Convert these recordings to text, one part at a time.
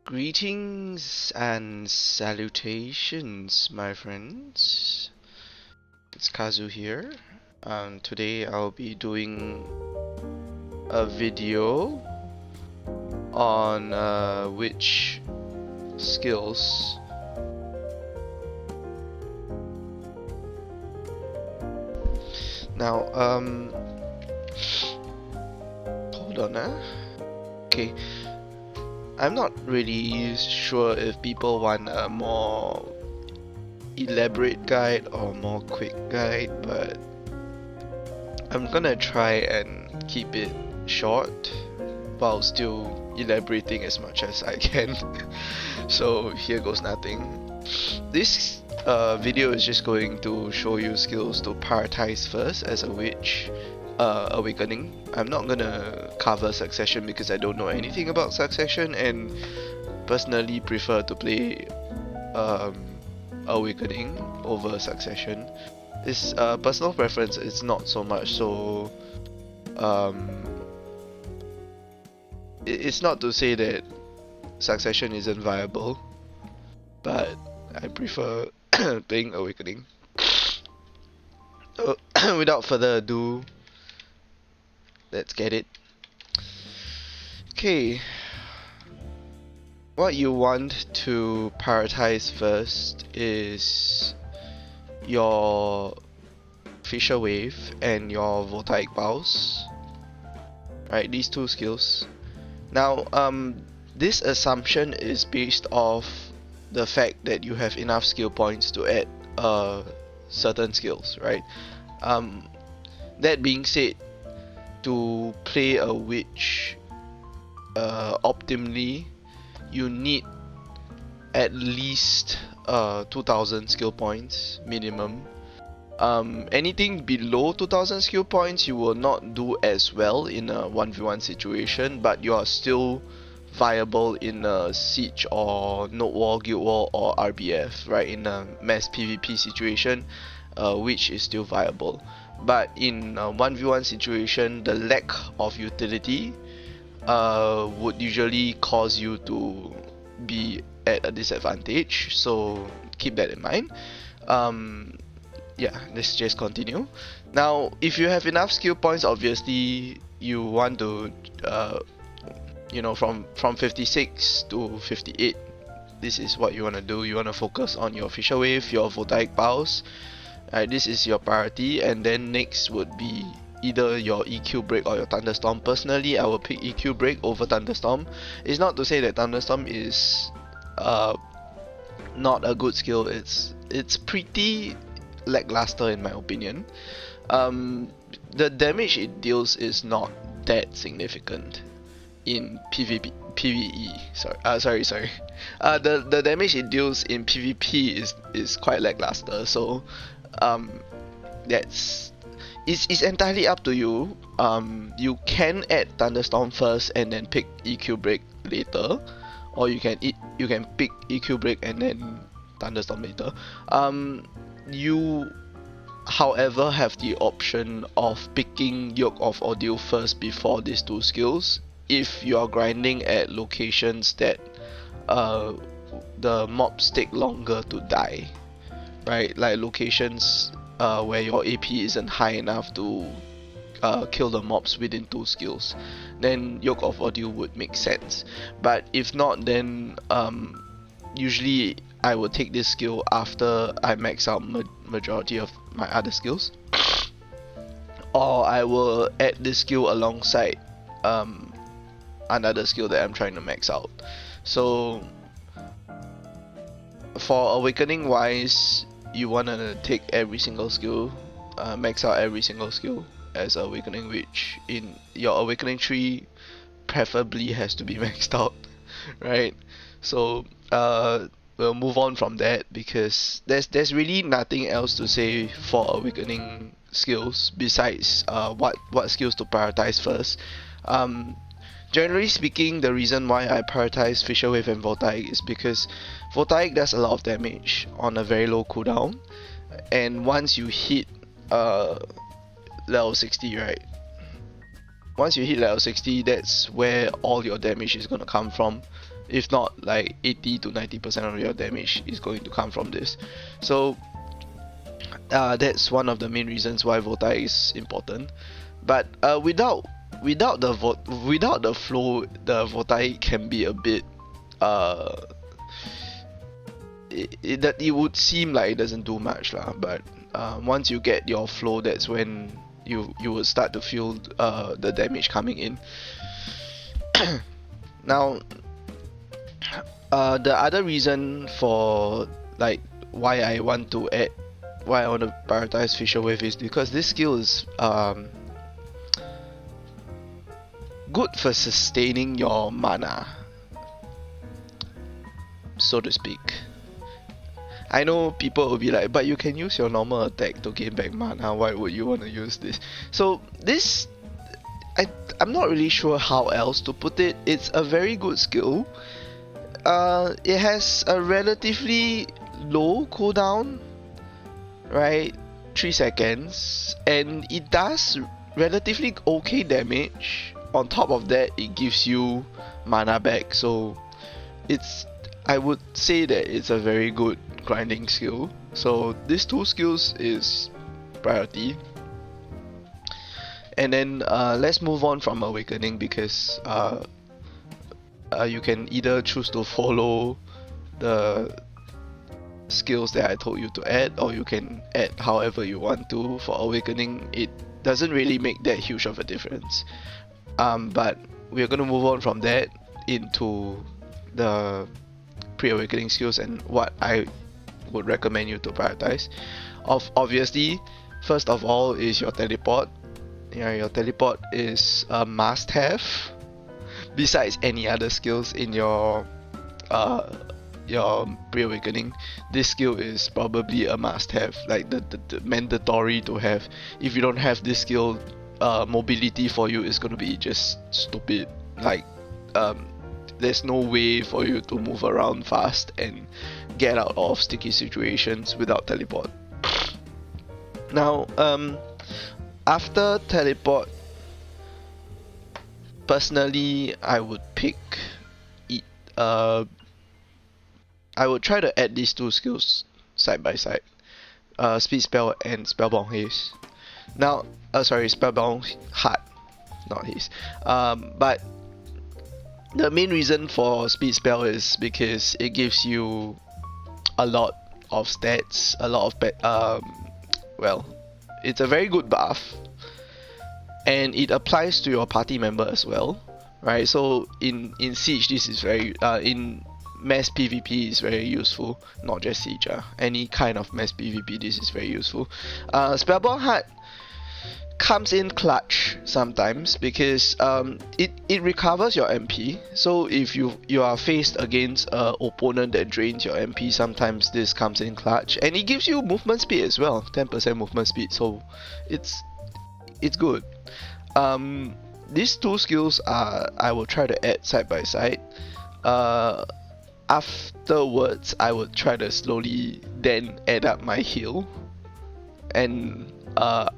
Greetings and salutations, my friends. It's Kazu here. Today I'll be doing a video on which skills now. Hold on, okay. I'm not really sure if people want a more elaborate guide or more quick guide, but I'm gonna try and keep it short while still elaborating as much as I can. So here goes nothing. This video is just going to show you skills to prioritize first as a witch awakening. I'm not gonna cover succession because I don't know anything about succession and personally prefer to play awakening over succession. It's personal preference, it's not so much so it's not to say that succession isn't viable, but I prefer playing awakening. So without further ado, let's get it. Okay, what you want to prioritize first is your Fisher Wave and your Voltaic Pulse. Right, these two skills. Now, this assumption is based off the fact that you have enough skill points to add certain skills, right? That being said, to play a witch optimally, you need at least 2000 skill points minimum. Anything below 2000 skill points you will not do as well in a 1v1 situation, but you are still viable in a siege or node war, guild war, or RBF, right? In a mass PvP situation, which is still viable. But in a 1v1 situation, the lack of utility would usually cause you to be at a disadvantage, so keep that in mind. Yeah, let's just continue. Now, if you have enough skill points, obviously you want to you know, from 56 to 58, this is what you want to do. You want to focus on your Fisher Wave, your Voltaic Pulse. This is your priority, and then next would be either your EQ Break or your Thunderstorm. Personally, I will pick EQ Break over Thunderstorm. It's not to say that Thunderstorm is not a good skill. It's pretty lackluster in my opinion. The damage it deals is not that significant in PvE. Sorry. The damage it deals in PvP is quite lackluster. So it's entirely up to you. You can add Thunderstorm first and then pick EQ Break later, or you can pick EQ Break and then Thunderstorm later. You, however, have the option of picking Yoke of Ordeal first before these two skills if you are grinding at locations that the mobs take longer to die, right? Like locations where your AP isn't high enough to kill the mobs within two skills, then Yoke of Ordeal would make sense. But if not, then usually I will take this skill after I max out majority of my other skills, or I will add this skill alongside another skill that I'm trying to max out. So for awakening wise, you wanna take every single skill, max out every single skill as awakening witch. In your awakening tree preferably has to be maxed out, right? So we'll move on from that because there's really nothing else to say for awakening skills besides what skills to prioritize first. Generally speaking, the reason why I prioritize Fisher Wave and Voltaic is because Voltaic does a lot of damage on a very low cooldown, and once you hit level 60, right, once you hit level 60, that's where all your damage is going to come from. If not, like 80 to 90% of your damage is going to come from this. So that's one of the main reasons why Voltai is important. But without the flow, the Voltai can be a bit it would seem like it doesn't do much lah. But once you get your flow, that's when you would start to feel the damage coming in. Now, the other reason for like why I want to prioritize Fisher Wave is because this skill is good for sustaining your mana, so to speak. I know people will be like, but you can use your normal attack to gain back mana, why would you want to use this? So this, I'm not really sure how else to put it. It's a very good skill. It has a relatively low cooldown, right? 3 seconds, and it does relatively okay damage. On top of that, it gives you mana back, so I would say that it's a very good grinding skill. So these two skills is priority. And then let's move on from Awakening, because you can either choose to follow the skills that I told you to add, or you can add however you want to. For Awakening, it doesn't really make that huge of a difference. But we're going to move on from that into the pre-awakening skills and what I would recommend you to prioritize. Obviously, first of all is your teleport. Yeah, your teleport is a must-have. Besides any other skills in your pre-awakening, this skill is probably a must-have, like the mandatory to have. If you don't have this skill, mobility for you is gonna be just stupid. Like there's no way for you to move around fast and get out of sticky situations without teleport. Now after teleport, personally I would pick it. I would try to add these two skills side by side, Speed Spell and Spellbound Haste. Now, Spellbound Heart, not Haste. But the main reason for Speed Spell is because it gives you a lot of stats, a lot of well, it's a very good buff, and it applies to your party member as well, right? So in Siege, this is very in mass PvP is very useful, not just Siege. Any kind of mass PvP, this is very useful. Spellbound Heart comes in clutch sometimes because it recovers your MP. So if you are faced against an opponent that drains your MP, sometimes this comes in clutch, and it gives you movement speed as well, 10% movement speed. So it's good. These two skills I will try to add side by side. Afterwards, I would try to slowly then add up my heal, and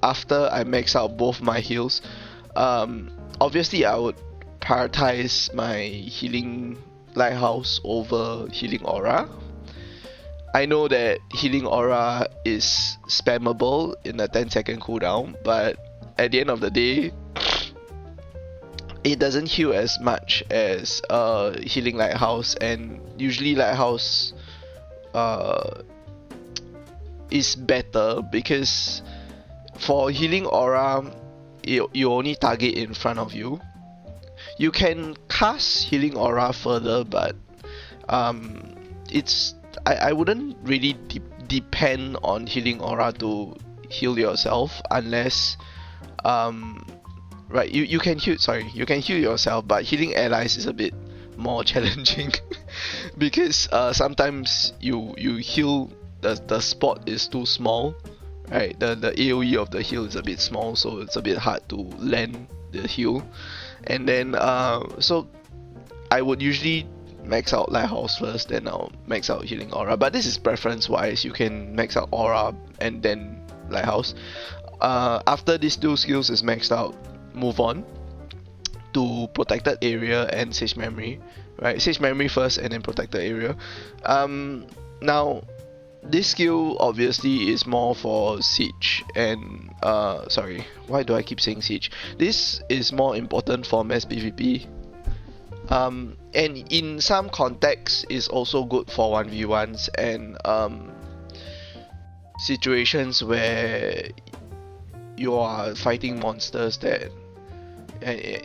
after I max out both my heals, obviously I would prioritize my healing lighthouse over healing aura. I know that healing aura is spammable in a 10-second cooldown, but at the end of the day, it doesn't heal as much as healing lighthouse, and usually lighthouse is better because for healing aura, you only target in front of you. You can cast healing aura further, but I wouldn't really depend on healing aura to heal yourself unless right, you can heal yourself, but healing allies is a bit more challenging because sometimes you heal, the spot is too small, right? The AoE of the heal is a bit small, so it's a bit hard to land the heal. And then so I would usually max out Lighthouse first, then I'll max out healing aura, but this is preference wise. You can max out aura and then Lighthouse. After these two skills is maxed out, move on to protected area and siege memory, right? Siege memory first and then protected area. Now this skill obviously is more for siege and sorry, why do I keep saying siege? This is more important for mass PvP. And in some contexts is also good for 1v1s and situations where you are fighting monsters that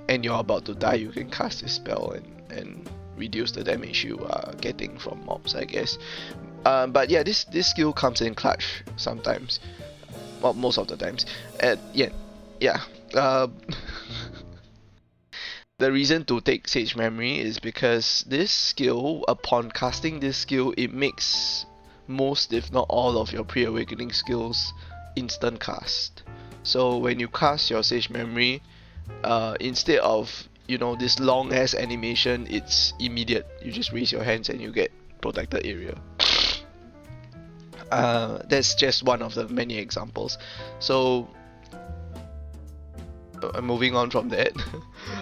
and you're about to die, you can cast this spell and reduce the damage you are getting from mobs, I guess. But yeah, this skill comes in clutch sometimes, well, most of the times. And yeah. The reason to take Sage Memory is because this skill, upon casting this skill, it makes most, if not all, of your pre-awakening skills instant cast. So when you cast your Sage Memory, instead of, you know, this long ass animation, it's immediate. You just raise your hands and you get protected area. That's just one of the many examples. So moving on from that,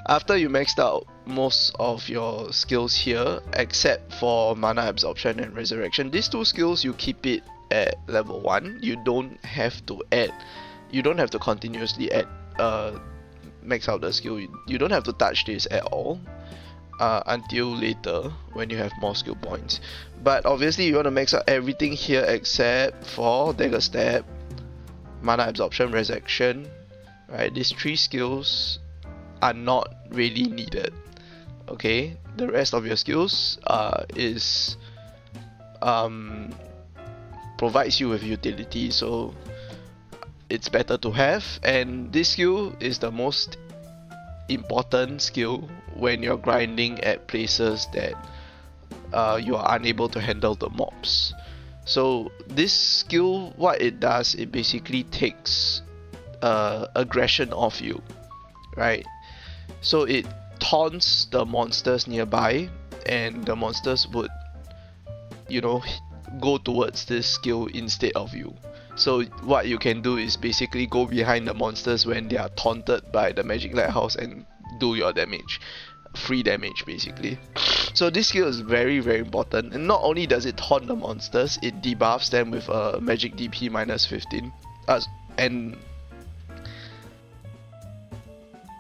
after you maxed out most of your skills here, except for mana absorption and resurrection, these two skills you keep it at level 1. You don't have to continuously add max out the skill. You don't have to touch this at all until later when you have more skill points. But obviously you want to max out everything here except for dagger stab, mana absorption, resurrection. Right, these 3 skills are not really needed. Okay, the rest of your skills provides you with utility, so it's better to have. And this skill is the most important skill when you're grinding at places that you are unable to handle the mobs. So this skill, what it does, it basically takes aggression off you, right? So it taunts the monsters nearby, and the monsters would, you know, go towards this skill instead of you. So what you can do is basically go behind the monsters when they are taunted by the magic lighthouse and do your damage, free damage basically. So this skill is very important, and not only does it taunt the monsters, it debuffs them with a magic DP minus 15. And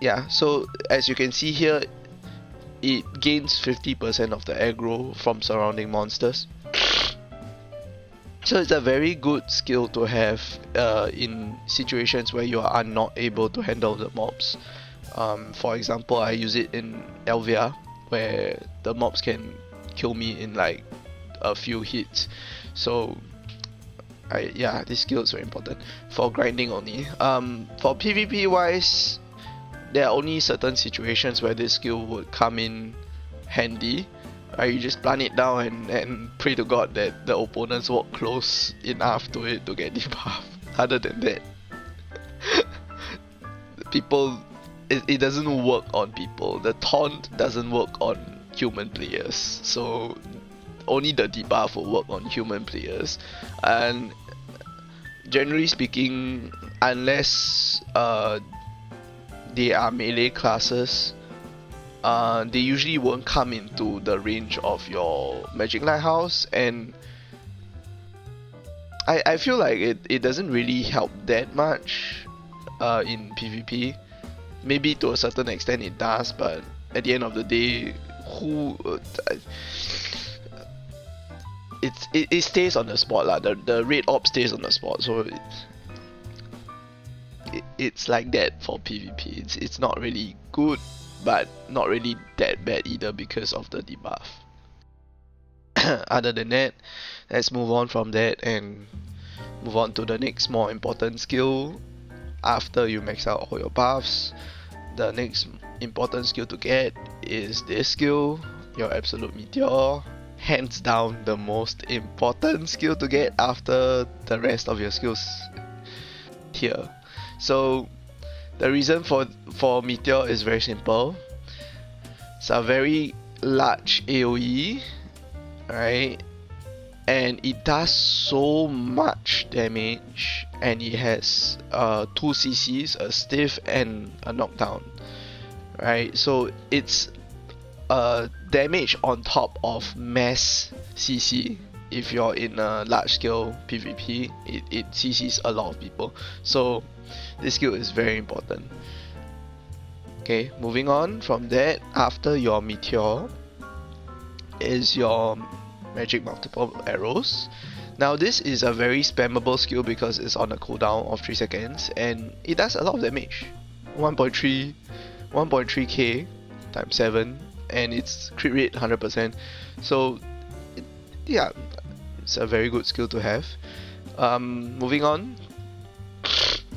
yeah, so as you can see here, it gains 50% of the aggro from surrounding monsters. So it's a very good skill to have in situations where you are not able to handle the mobs. For example, I use it in Elvia, where the mobs can kill me in like a few hits. So yeah, this skill is very important for grinding only. For PvP wise, there are only certain situations where this skill would come in handy. You just plant it down and pray to God that the opponents walk close enough to it to get debuffed. Other than that, it doesn't work on people. The taunt doesn't work on human players. So only the debuff will work on human players. And generally speaking, unless they are melee classes, they usually won't come into the range of your magic lighthouse, and I feel like it doesn't really help that much in PvP. Maybe to a certain extent it does, but at the end of the day, it stays on the spot lah. The red orb stays on the spot, so it's like that for PvP. It's not really good, but not really that bad either because of the debuff. Other than that, let's move on from that and move on to the next more important skill. After you max out all your buffs, the next important skill to get is this skill, your Absolute Meteor. Hands down the most important skill to get after the rest of your skills here. So the reason for Meteor is very simple. It's a very large AoE, right? And it does so much damage, and it has 2 CCs, a stiff and a knockdown. right? So it's damage on top of mass CC. If you're in a large scale PvP, it CCs a lot of people. So this skill is very important. Okay, moving on from that, after your Meteor is your magic multiple arrows. Now this is a very spammable skill because it's on a cooldown of 3 seconds and it does a lot of damage. 1.3k times 7 and it's crit rate 100%. So yeah, it's a very good skill to have. Moving on,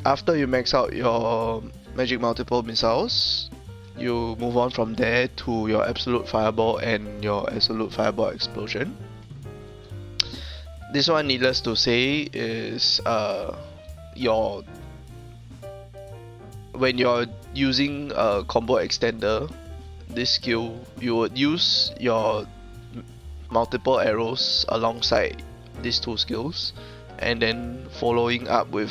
after you max out your magic multiple missiles, you move on from there to your absolute fireball and your absolute fireball explosion. This one, needless to say, is when you're using a combo extender, this skill, you would use your multiple arrows alongside these two skills, and then following up with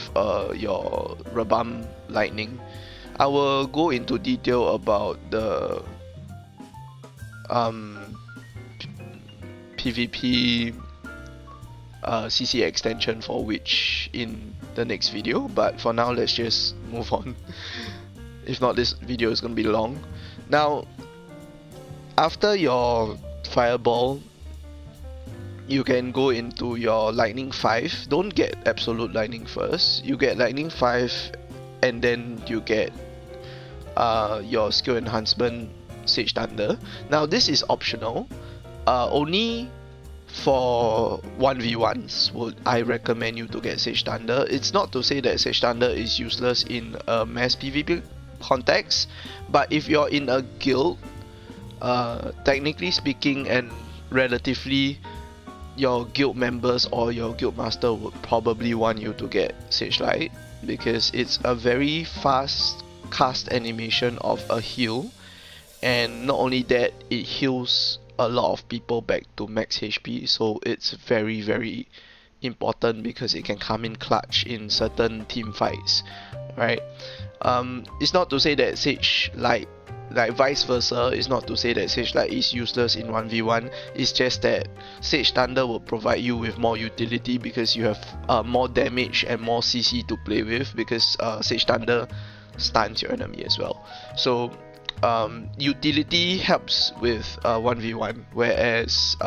your Rabam lightning. I will go into detail about the PvP CC extension for which in the next video, but for now let's just move on. If not, this video is gonna be long. Now, after your fireball, you can go into your lightning 5. Don't get absolute lightning first. You get lightning 5 and then you get your skill enhancement Sage Thunder. Now this is optional. Only for 1v1s would I recommend you to get Sage Thunder. It's not to say that Sage Thunder is useless in a mass PvP context, but if you're in a guild, technically speaking and relatively, your guild members or your guild master would probably want you to get Sage Light because it's a very fast cast animation of a heal, and not only that, it heals a lot of people back to max HP, so it's very very important because it can come in clutch in certain team fights, right? It's not to say that Sage Light, like vice versa, it's not to say that Sage Light is useless in 1v1, it's just that Sage Thunder will provide you with more utility because you have more damage and more CC to play with, because Sage Thunder stuns your enemy as well. So utility helps with 1v1, whereas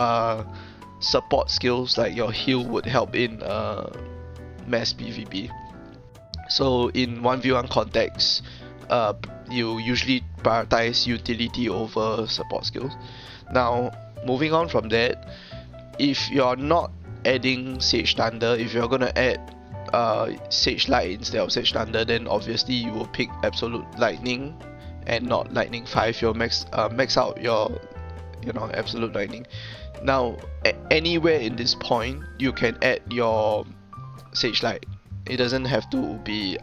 support skills like your heal would help in mass PvP. So in 1v1 context, you usually prioritize utility over support skills. Now, moving on from that, if you're not adding Sage Thunder, if you're gonna add Sage Light instead of Sage Thunder, then obviously you will pick Absolute Lightning and not Lightning 5. You'll max out your Absolute Lightning. Now, anywhere in this point, you can add your Sage Light. It doesn't have to be,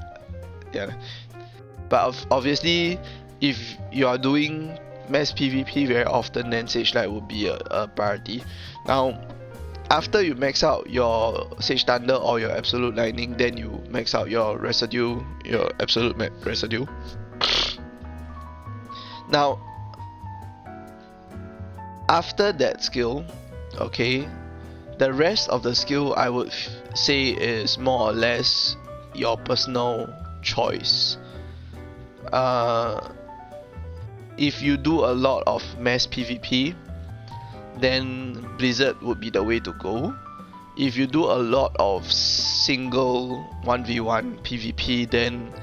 but obviously, if you are doing mass PvP very often, then Sage Light will be a priority. Now, after you max out your Sage Thunder or your Absolute Lightning, then you max out your Residue, your Absolute Residue. Now, after that skill, okay, the rest of the skill I would say is more or less your personal choice. If you do a lot of mass PvP, then Blizzard would be the way to go. If you do a lot of single 1v1 PvP, then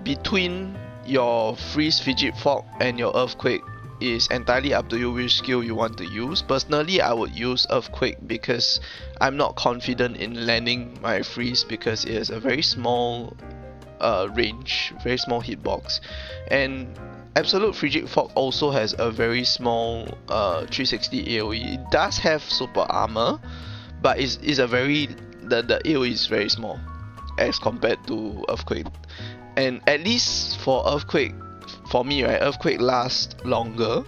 between your Freeze, Fidget Fog and your Earthquake is entirely up to you which skill you want to use. Personally, I would use Earthquake because I'm not confident in landing my Freeze because it has a very small range, very small hitbox, and Absolute Frigid Fog also has a very small 360 AoE. It does have super armor, but it's a very the AoE is very small as compared to Earthquake. And at least for Earthquake, for me, right, Earthquake lasts longer.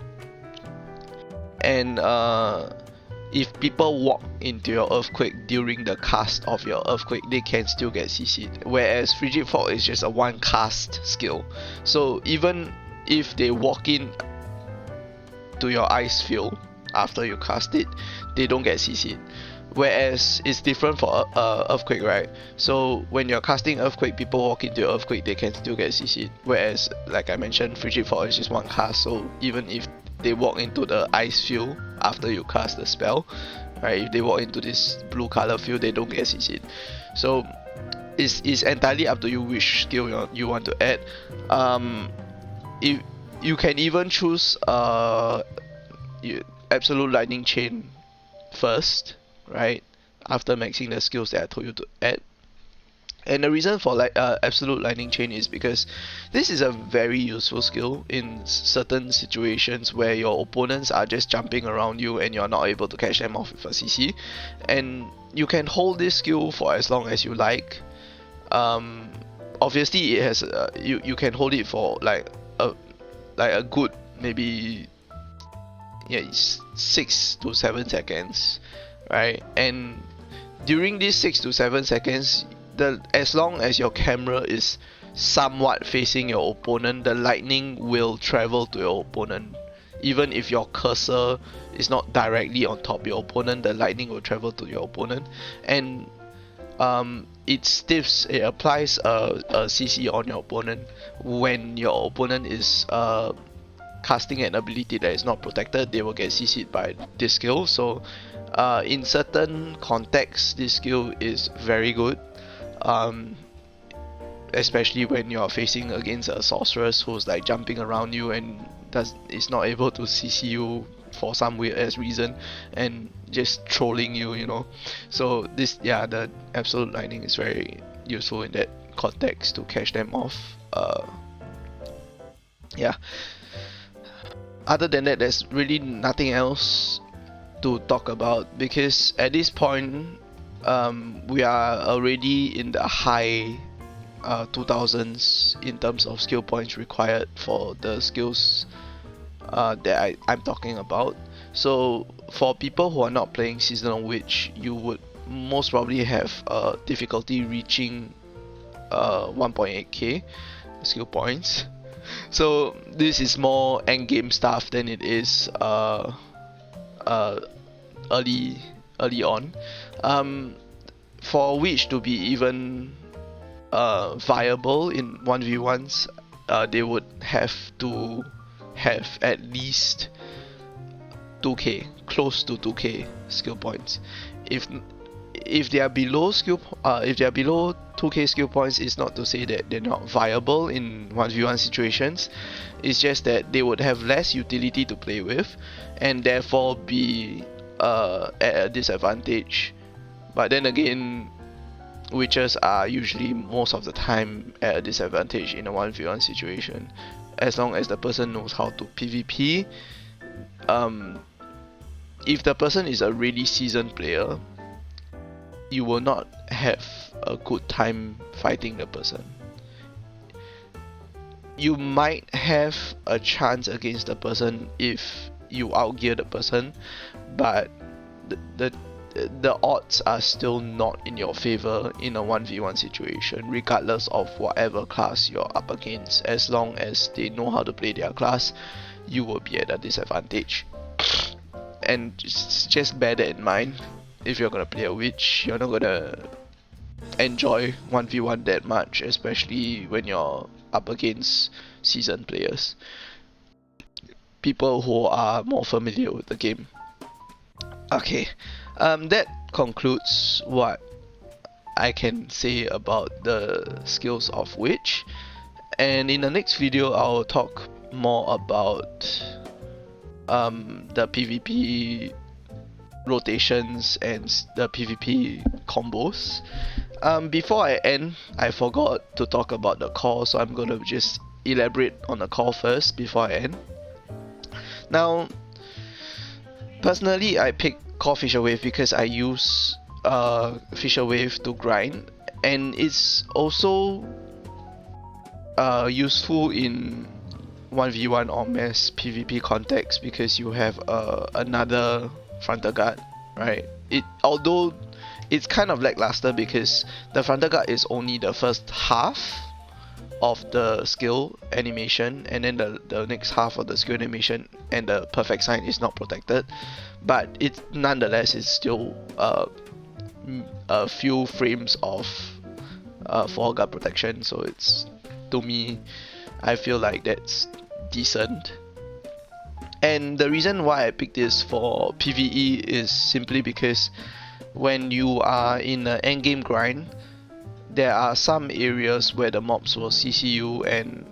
And if people walk into your Earthquake during the cast of your Earthquake, they can still get CC'd. Whereas Frigid Fog is just a one cast skill. So even if they walk in to your ice field after you cast it, they don't get CC'd. Whereas it's different for Earthquake, right? So when you're casting Earthquake, people walk into Earthquake, they can still get CC'd. Whereas, like I mentioned, Frigid Fall is just one cast, so even if they walk into the ice field after you cast the spell, right? If they walk into this blue color field, they don't get CC'd. So it's entirely up to you which skill you want to add. If you can even choose Absolute Lightning Chain first, right? After maxing the skills that I told you to add. And the reason for Absolute Lightning Chain is because this is a very useful skill in certain situations where your opponents are just jumping around you and you're not able to catch them off with a CC. And you can hold this skill for as long as you like. Obviously it has you can hold it for like a good maybe 6 to 7 seconds, right? And during these 6 to 7 seconds, as long as your camera is somewhat facing your opponent, the lightning will travel to your opponent. Even if your cursor is not directly on top of your opponent, the lightning will travel to your opponent. And it applies a CC on your opponent when your opponent is casting an ability that is not protected. They will get CC'd by this skill. So in certain contexts, this skill is very good, especially when you're facing against a sorceress who's like jumping around you and is not able to CC you for some weird ass reason and just trolling you, you know. So the Absolute Lightning is very useful in that context to catch them off. Other than that, there's really nothing else to talk about, because at this point we are already in the high 2000s in terms of skill points required for the skills that I'm talking about. So for people who are not playing Seasonal Witch, you would most probably have difficulty reaching 1.8k skill points. So this is more end game stuff than it is early on. For Witch to be even viable in 1v1s, they would have to have at least 2k, close to 2k skill points. If they are below 2k skill points, it's not to say that they're not viable in 1v1 situations. It's just that they would have less utility to play with and therefore be at a disadvantage. But then again, witches are usually most of the time at a disadvantage in a 1v1 situation, as long as the person knows how to PvP. If the person is a really seasoned player, you will not have a good time fighting the person. You might have a chance against the person if you outgear the person, but the odds are still not in your favor in a 1v1 situation, regardless of whatever class you're up against. As long as they know how to play their class, you will be at a disadvantage. And just bear that in mind. If you're gonna play a witch, you're not gonna enjoy 1v1 that much, especially when you're up against seasoned players, people who are more familiar with the game. Okay, that concludes what I can say about the skills of Witch, and in the next video I'll talk more about the PvP rotations and the PvP combos. Before I end, I forgot to talk about the core, so I'm gonna just elaborate on the core first before I end. Now, personally, I picked core Fisher Wave because I use Fisher Wave to grind, and it's also useful in 1v1 or mass PvP context because you have another frontal guard, right? Although it's kind of lackluster because the frontal guard is only the first half of the skill animation, and then the next half of the skill animation and the perfect sign is not protected, but it nonetheless is still a few frames of fall guard protection, so it's, to me, I feel like that's decent. And the reason why I picked this for PvE is simply because when you are in an endgame grind, there are some areas where the mobs will CC you, and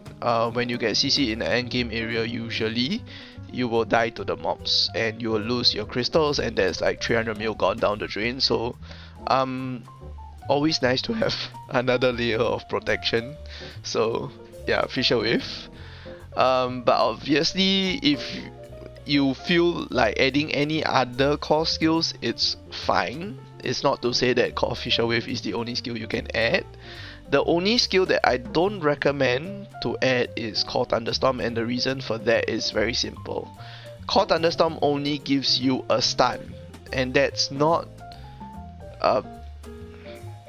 when you get CC in the endgame area, usually you will die to the mobs and you will lose your crystals, and there's like 300 mil gone down the drain. So always nice to have another layer of protection. So yeah, Fisher Wave. But obviously, if you feel like adding any other core skills, it's fine. It's not to say that Core Fisher Wave is the only skill you can add. The only skill that I don't recommend to add is Core Thunderstorm, and the reason for that is very simple. Core Thunderstorm only gives you a stun, and that's not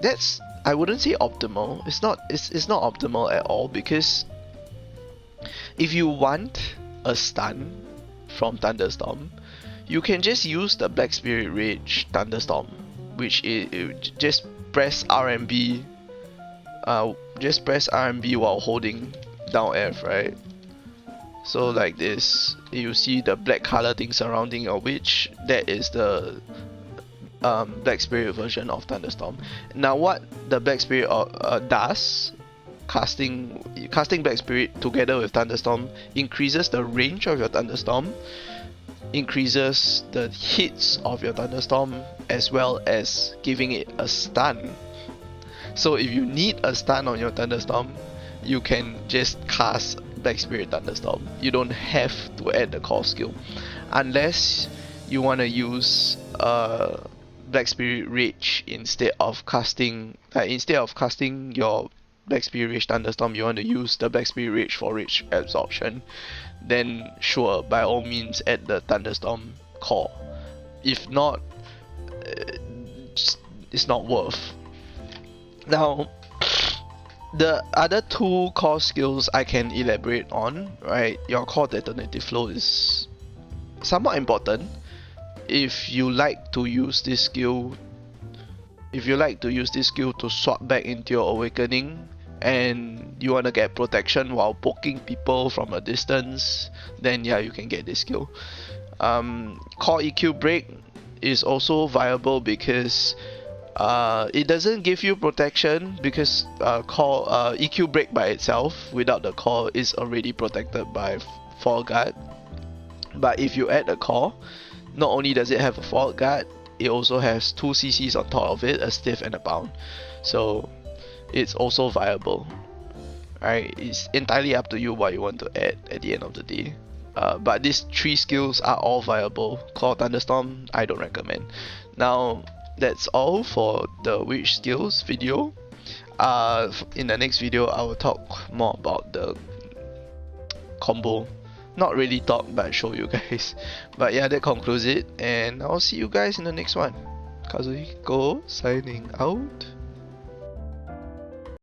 that's, I wouldn't say optimal. It's not optimal at all, because if you want a stun from Thunderstorm, you can just use the Black Spirit Rage Thunderstorm, which is just press RMB. Just press RMB while holding down F, right? So like this, you see the black color thing surrounding your witch. That is the Black Spirit version of Thunderstorm. Now, what the Black Spirit does, casting Black Spirit together with Thunderstorm increases the range of your Thunderstorm, increases the hits of your Thunderstorm, as well as giving it a stun. So if you need a stun on your Thunderstorm, you can just cast Black Spirit Thunderstorm. You don't have to add the core skill, unless you want to use Black Spirit Rage instead of casting your Black Spirit Rage Thunderstorm. You want to use the Black Spirit Rage for Rage Absorption, then sure, by all means add the Thunderstorm core. If not, it's not worth. Now, the other two core skills I can elaborate on, right? Your core Detonative Flow is somewhat important. If you like to use this skill to swap back into your awakening, and you want to get protection while poking people from a distance, then yeah, you can get this skill. Core EQ Break is also viable because it doesn't give you protection, because core EQ Break by itself without the core is already protected by Fall Guard. But if you add a core, not only does it have a Fall Guard, it also has 2 CCs on top of it, a Stiff and a Bound. So it's also viable. Right? It's entirely up to you what you want to add at the end of the day. But these 3 skills are all viable. Core Thunderstorm, I don't recommend. Now, that's all for the Witch skills video. In the next video, I will talk more about the combo. Not really talk, but show you guys. But yeah, that concludes it, and I'll see you guys in the next one. Kazuhiko signing out.